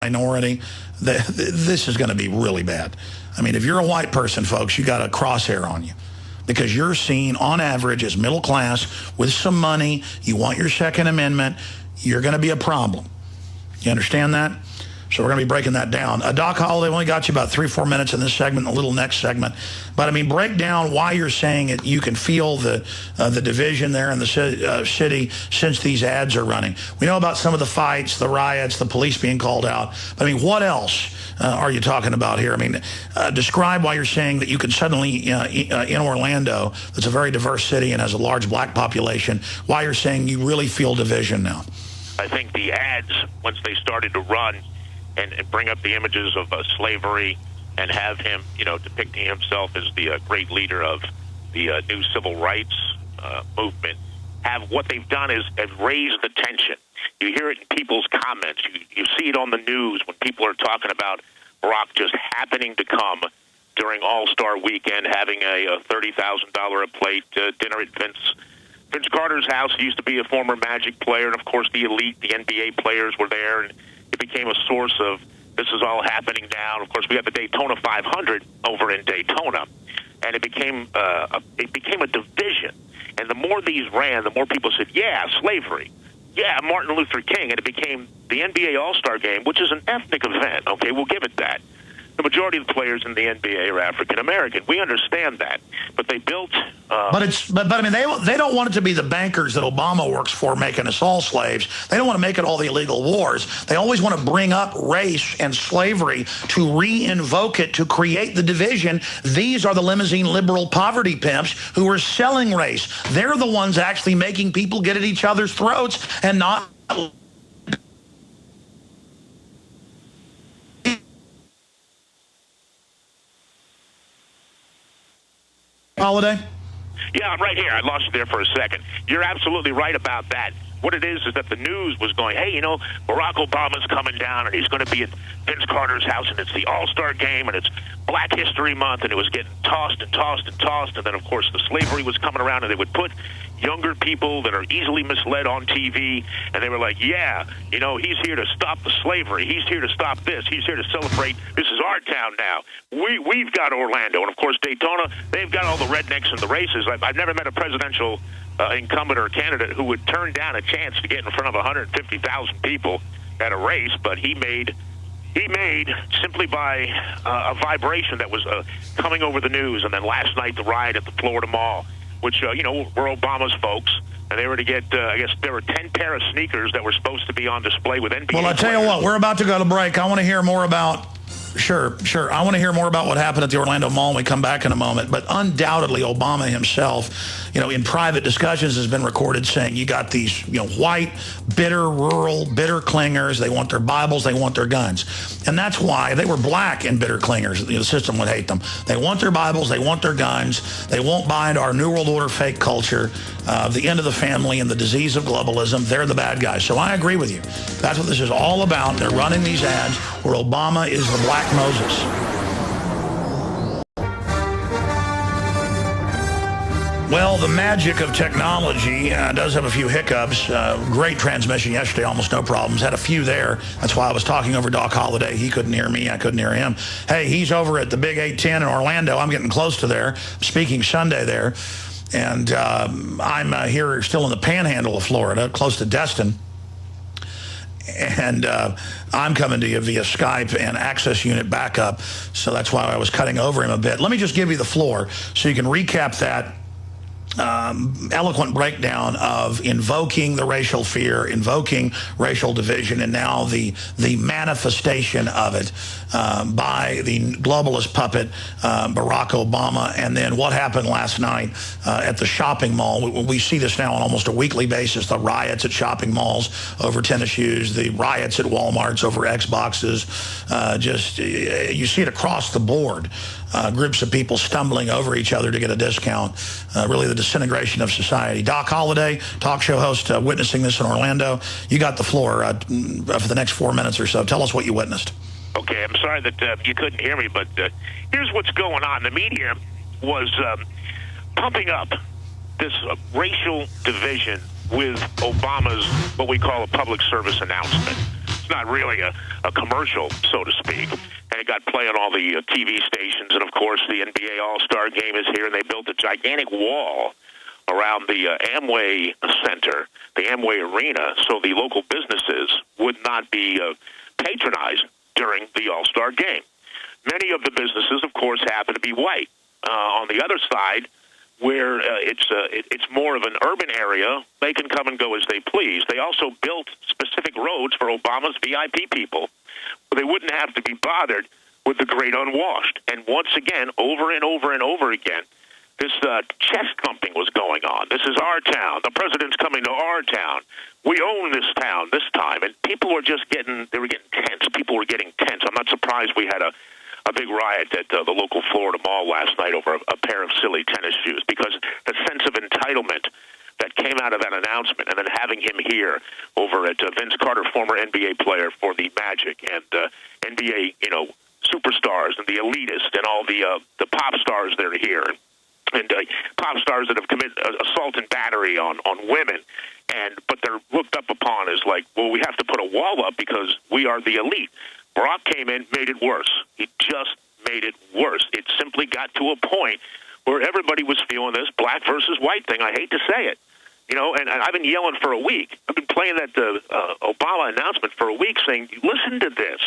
minority, this is going to be really bad. I mean, if you're a white person, folks, you got a crosshair on you because you're seen on average as middle class with some money. You want your Second Amendment. You're going to be a problem. You understand that? So we're going to be breaking that down. Doc Holliday, we only got you about 3-4 minutes in this segment, a little next segment. But, I mean, break down why you're saying it. You can feel the division there in the city since these ads are running. We know about some of the fights, the riots, the police being called out. But, I mean, what else are you talking about here? I mean, describe why you're saying that you can suddenly, in Orlando, that's a very diverse city and has a large black population, why you're saying you really feel division now. I think the ads, once they started to run, and bring up the images of slavery and have him, depicting himself as the great leader of the new civil rights movement, what they've done is have raised the tension. You hear it in people's comments. You see it on the news when people are talking about Barack just happening to come during All-Star Weekend, having a $30,000 a plate dinner at Vince Carter's house. He used to be a former Magic player, and, of course, the elite, the NBA players were there, and it became a source of this is all happening now. Of course, we have the Daytona 500 over in Daytona, and it became a division. And the more these ran, the more people said, yeah, slavery, yeah, Martin Luther King, and it became the NBA All-Star Game, which is an ethnic event. Okay, we'll give it that. The majority of the players in the NBA are African American. We understand that, but they built. But I mean, they don't want it to be the bankers that Obama works for making us all slaves. They don't want to make it all the illegal wars. They always want to bring up race and slavery to re-invoke it, to create the division. These are the limousine liberal poverty pimps who are selling race. They're the ones actually making people get at each other's throats and not. Holiday? Yeah, I'm right here. I lost you there for a second. You're absolutely right about that. What it is that the news was going, hey, Barack Obama's coming down, and he's going to be at Vince Carter's house, and it's the All-Star Game, and it's Black History Month, and it was getting tossed and tossed and tossed, and then, of course, the slavery was coming around, and they would put younger people that are easily misled on TV, and they were like, yeah, he's here to stop the slavery. He's here to stop this. He's here to celebrate. This is our town now. We've got Orlando. And, of course, Daytona, they've got all the rednecks in the races. I've never met a presidential incumbent or candidate who would turn down a chance to get in front of 150,000 people at a race, but he made simply by a vibration that was coming over the news. And then last night, the riot at the Florida Mall, which, were Obama's folks. And they were to get, I guess there were 10 pair of sneakers that were supposed to be on display with NBA. Well, I tell you what, we're about to go to break. I want to hear more about, sure. I want to hear more about what happened at the Orlando Mall when we come back in a moment. But undoubtedly, Obama himself, in private discussions has been recorded saying you got these, white, bitter, rural, bitter clingers. They want their Bibles. They want their guns. And that's why they were black and bitter clingers. The system would hate them. They want their Bibles. They want their guns. They won't buy into our New World Order fake culture, the end of the family and the disease of globalism. They're the bad guys. So I agree with you. That's what this is all about. They're running these ads where Obama is the Black Moses. Well, the magic of technology does have a few hiccups. Great transmission yesterday, almost no problems. Had a few there. That's why I was talking over Doc Holliday. He couldn't hear me. I couldn't hear him. Hey, he's over at the Big 810 in Orlando. I'm getting close to there. Speaking Sunday there. And I'm here still in the panhandle of Florida, close to Destin. And I'm coming to you via Skype and access unit backup. So that's why I was cutting over him a bit. Let me just give you the floor so you can recap that eloquent breakdown of invoking the racial fear, invoking racial division, and now the manifestation of it by the globalist puppet, Barack Obama, and then what happened last night at the shopping mall. We see this now on almost a weekly basis, the riots at shopping malls over tennis shoes, the riots at Walmarts over Xboxes, you see it across the board. Groups of people stumbling over each other to get a discount, really the disintegration of society. Doc Holliday, talk show host, witnessing this in Orlando. You got the floor for the next 4 minutes or so. Tell us what you witnessed. Okay, I'm sorry that you couldn't hear me, but here's what's going on. The media was pumping up this racial division with Obama's, what we call a public service announcement. It's not really a commercial, so to speak. And it got play on all the TV stations. And, of course, the NBA All-Star Game is here, and they built a gigantic wall around the Amway Center, the Amway Arena, so the local businesses would not be patronized during the All-Star Game. Many of the businesses, of course, happen to be white. On the other side, where it's more of an urban area, they can come and go as they please. They also built specific roads for Obama's VIP people, where they wouldn't have to be bothered with the great unwashed. And once again, over and over and over again, this chest thumping was going on. This is our town. The president's coming to our town. We own this town this time. And people were just getting tense. People were getting tense. I'm not surprised we had a big riot at the local Florida mall last night over a pair of silly tennis shoes, because the sense of entitlement that came out of that announcement, and then having him here over at Vince Carter, former NBA player for the Magic, and NBA, superstars and the elitists and all the pop stars that are here, and pop stars that have committed assault and battery on women, but they're looked up upon as like, well, we have to put a wall up because we are the elite. Barack came in, made it worse. He just made it worse. It simply got to a point where everybody was feeling this black versus white thing. I hate to say it, and I've been yelling for a week. I've been playing that Obama announcement for a week saying, listen to this.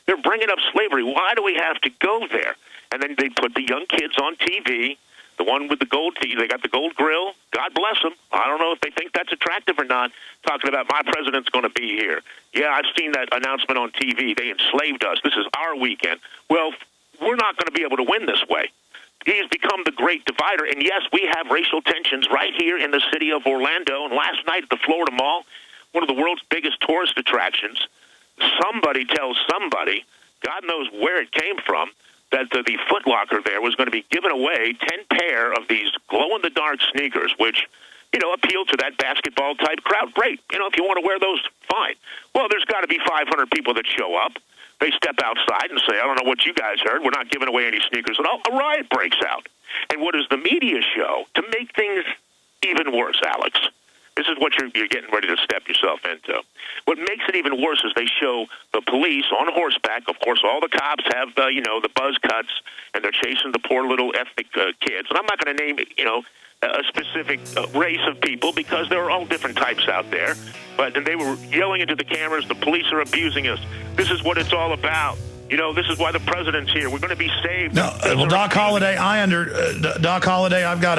They're bringing up slavery. Why do we have to go there? And then they put the young kids on TV, the one with the gold teeth. They got the gold grill. God bless them. I don't know if they think that's attractive or not, talking about my president's going to be here. Yeah, I've seen that announcement on TV. They enslaved us. This is our weekend. Well, we're not going to be able to win this way. He has become the great divider. And, yes, we have racial tensions right here in the city of Orlando. And last night at the Florida Mall, one of the world's biggest tourist attractions, somebody tells somebody, God knows where it came from, that the Foot Locker there was going to be giving away 10 pair of these glow-in-the-dark sneakers, which, appeal to that basketball-type crowd. Great. If you want to wear those, fine. Well, there's got to be 500 people that show up. They step outside and say, I don't know what you guys heard. We're not giving away any sneakers at all. A riot breaks out. And what does the media show to make things even worse, Alex? This is what you're getting ready to step yourself into. What makes it even worse is they show the police on horseback. Of course, all the cops have, the buzz cuts, and they're chasing the poor little ethnic kids. And I'm not going to name, a specific race of people, because there are all different types out there. But they were yelling into the cameras, the police are abusing us. This is what it's all about. This is why the president's here. We're going to be saved. No, well, Doc Holliday, Doc Holliday, I've got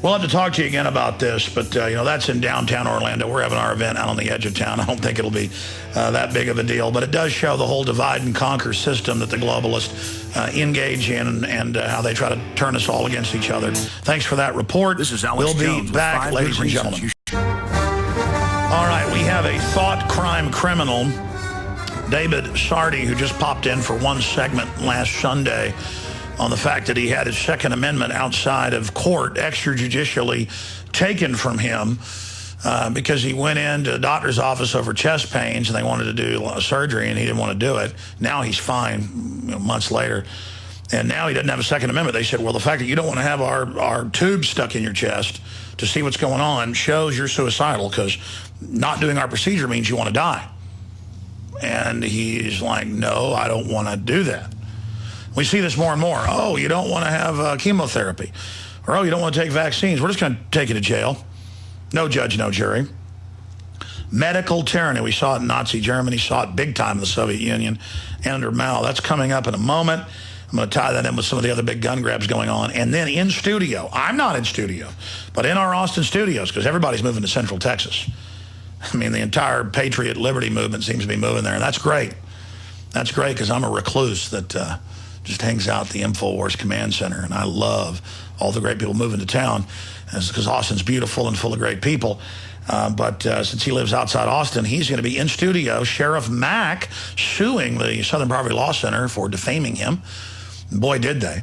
we'll have to talk to you again about this, but, that's in downtown Orlando. We're having our event out on the edge of town. I don't think it'll be that big of a deal, but it does show the whole divide and conquer system that the globalists engage in, and how they try to turn us all against each other. Thanks for that report. This is Alex We'll Jones be back, ladies and gentlemen. All right, we have a thought crime criminal, David Sarti, who just popped in for one segment last Sunday on the fact that he had his Second Amendment outside of court extrajudicially taken from him because he went into a doctor's office over chest pains, and they wanted to do surgery, and he didn't want to do it. Now he's fine, months later. And now he doesn't have a Second Amendment. They said, well, the fact that you don't want to have our tube stuck in your chest to see what's going on shows you're suicidal, because not doing our procedure means you want to die. And he's like, no, I don't want to do that. We see this more and more. Oh, you don't want to have chemotherapy. Or, oh, you don't want to take vaccines. We're just going to take you to jail. No judge, no jury. Medical tyranny. We saw it in Nazi Germany, saw it big time in the Soviet Union and under Mao. That's coming up in a moment. I'm going to tie that in with some of the other big gun grabs going on. And then in studio, I'm not in studio, but in our Austin studios, because everybody's moving to Central Texas. I mean, the entire Patriot Liberty movement seems to be moving there, and that's great. That's great, because I'm a recluse that just hangs out at the InfoWars Command Center, and I love all the great people moving to town, because Austin's beautiful and full of great people. But since he lives outside Austin, he's going to be in studio. Sheriff Mack suing the Southern Poverty Law Center for defaming him. Boy, did they.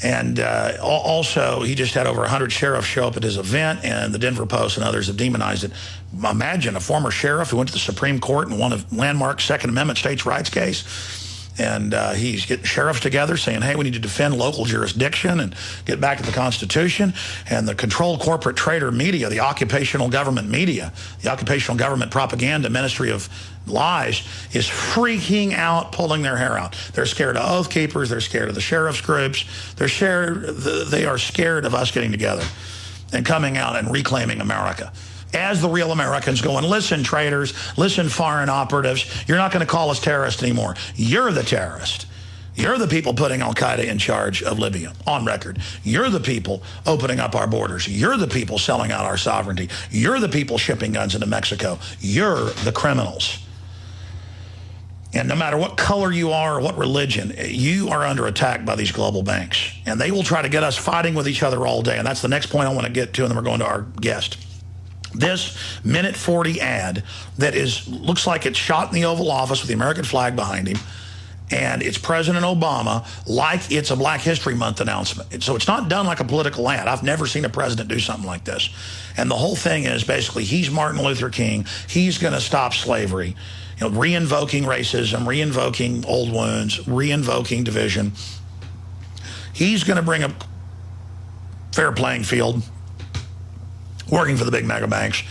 And also, he just had over 100 sheriffs show up at his event, and the Denver Post and others have demonized it. Imagine a former sheriff who went to the Supreme Court and won a landmark Second Amendment states' rights case And he's getting sheriffs together saying, hey, we need to defend local jurisdiction and get back to the Constitution. And the controlled corporate trader media, the occupational government media, the occupational government propaganda ministry of lies is freaking out, pulling their hair out. They're scared of Oath Keepers. They're scared of the sheriff's groups. They are scared of us getting together and coming out and reclaiming America. As the real Americans going, listen, traitors, listen, foreign operatives, you're not going to call us terrorists anymore. You're the terrorist. You're the people putting Al-Qaeda in charge of Libya, on record. You're the people opening up our borders. You're the people selling out our sovereignty. You're the people shipping guns into Mexico. You're the criminals. And no matter what color you are or what religion, you are under attack by these global banks. And they will try to get us fighting with each other all day. And that's the next point I want to get to, and then we're going to our guest. This minute 40 ad that looks like it's shot in the Oval Office with the American flag behind him, and it's President Obama like it's a Black History Month announcement. So it's not done like a political ad. I've never seen a president do something like this. And the whole thing is basically he's Martin Luther King. He's going to stop slavery, re-invoking racism, re-invoking old wounds, re-invoking division. He's going to bring a fair playing field, working for the big mega banks.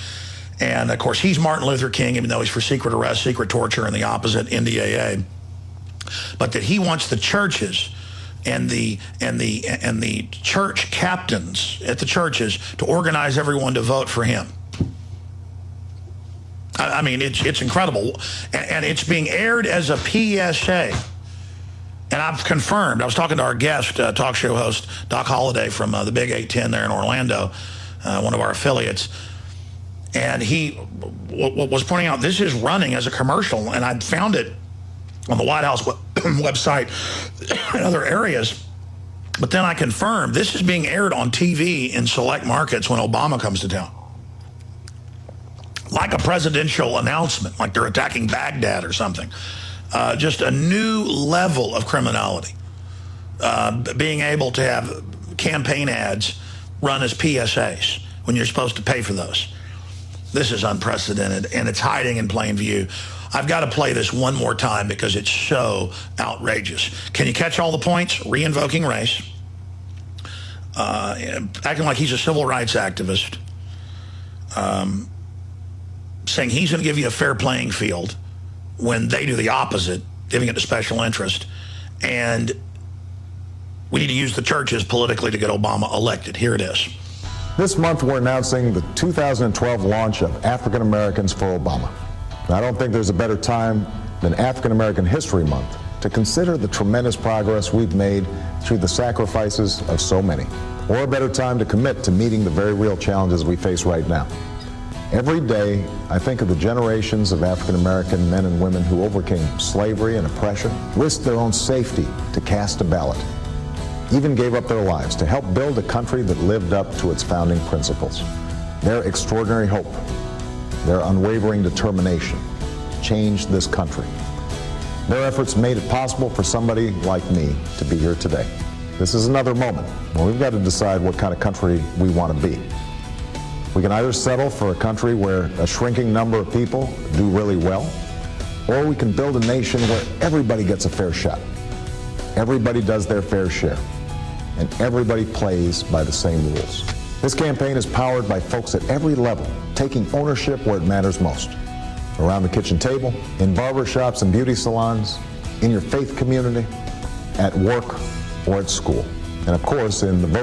And of course, he's Martin Luther King, even though he's for secret arrest, secret torture, and the opposite, NDAA. But that he wants the churches and the church captains at the churches to organize everyone to vote for him. I mean, it's incredible. And it's being aired as a PSA. And I've confirmed, I was talking to our guest, talk show host, Doc Holliday from the Big 810 there in Orlando, one of our affiliates, and he was pointing out this is running as a commercial, and I found it on the White House website and other areas. But then I confirmed this is being aired on TV in select markets when Obama comes to town. Like a presidential announcement, like they're attacking Baghdad or something. Just a new level of criminality. Being able to have campaign ads run as PSAs when you're supposed to pay for those. This is unprecedented, and it's hiding in plain view. I've got to play this one more time because it's so outrageous. Can you catch all the points? Re-invoking race. Acting like he's a civil rights activist. Saying he's going to give you a fair playing field when they do the opposite, giving it to special interest. And we need to use the churches politically to get Obama elected. Here it is. This month, we're announcing the 2012 launch of African Americans for Obama. I don't think there's a better time than African American History Month to consider the tremendous progress we've made through the sacrifices of so many, or a better time to commit to meeting the very real challenges we face right now. Every day, I think of the generations of African American men and women who overcame slavery and oppression, risked their own safety to cast a ballot, even gave up their lives to help build a country that lived up to its founding principles. Their extraordinary hope, their unwavering determination changed this country. Their efforts made it possible for somebody like me to be here today. This is another moment where we've got to decide what kind of country we want to be. We can either settle for a country where a shrinking number of people do really well, or we can build a nation where everybody gets a fair shot. Everybody does their fair share, and everybody plays by the same rules. This campaign is powered by folks at every level, taking ownership where it matters most. Around the kitchen table, in barbershops and beauty salons, in your faith community, at work, or at school. And of course, in the voting